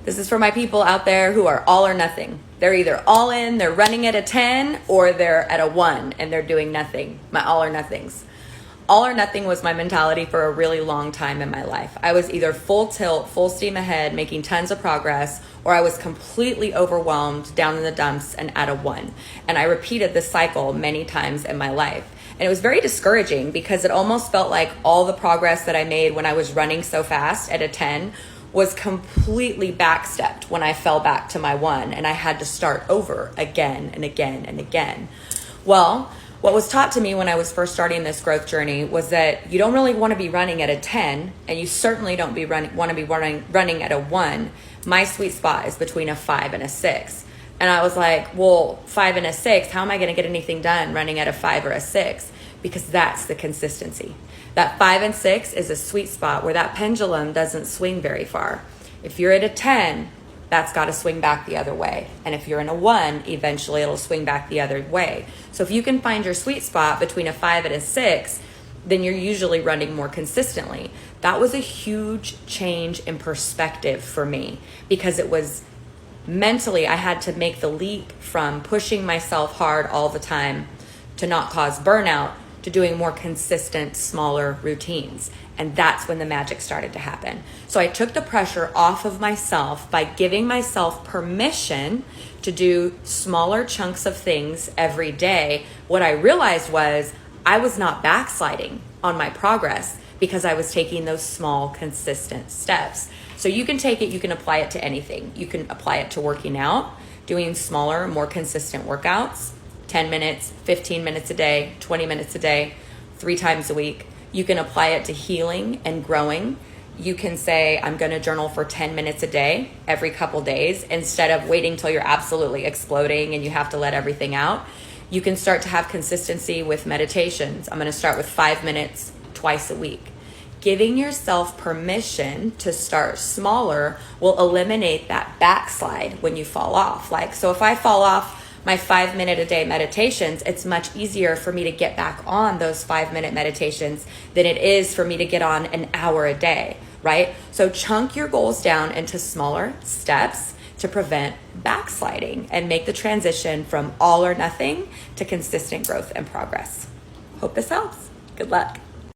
This is for my people out there who are all or nothing. They're either all in, they're running at a 10, or they're at a 1 and they're doing nothing. My all or nothings. All or nothing was my mentality for a really long time in my life. I was either full tilt, full steam ahead, making tons of progress, or I was completely overwhelmed, down in the dumps, and at a 1. And I repeated this cycle many times in my life. And it was very discouraging because it almost felt like all the progress that I made when I was running so fast at a 10 was completely backstepped when I fell back to my 1, and I had to start over again and again and again. Well, what was taught to me when I was first starting this growth journey was that you don't really want to be running at a 10, and you certainly don't want to be running at a 1. My sweet spot is between a 5 and a 6. And I was like, well, 5 and a 6, how am I going to get anything done running at a 5 or a 6? Because that's the consistency. That 5 and 6 is a sweet spot where that pendulum doesn't swing very far. If you're at a 10, that's got to swing back the other way. And if you're in a 1, eventually it'll swing back the other way. So if you can find your sweet spot between a 5 and a 6, then you're usually running more consistently. That was a huge change in perspective for me because it was mentally, I had to make the leap from pushing myself hard all the time to not cause burnout to doing more consistent, smaller routines. And that's when the magic started to happen. So I took the pressure off of myself by giving myself permission to do smaller chunks of things every day. What I realized was I was not backsliding on my progress because I was taking those small, consistent steps. So you can take it, you can apply it to anything. You can apply it to working out, doing smaller, more consistent workouts, 10 minutes, 15 minutes a day, 20 minutes a day, 3 times a week. You can apply it to healing and growing. You can say, I'm going to journal for 10 minutes a day every couple days instead of waiting till you're absolutely exploding and you have to let everything out. You can start to have consistency with meditations. I'm going to start with 5 minutes twice a week. Giving yourself permission to start smaller will eliminate that backslide when you fall off. So if I fall off my 5-minute a day meditations, it's much easier for me to get back on those 5-minute meditations than it is for me to get on an hour a day, right? So chunk your goals down into smaller steps to prevent backsliding and make the transition from all or nothing to consistent growth and progress. Hope this helps. Good luck.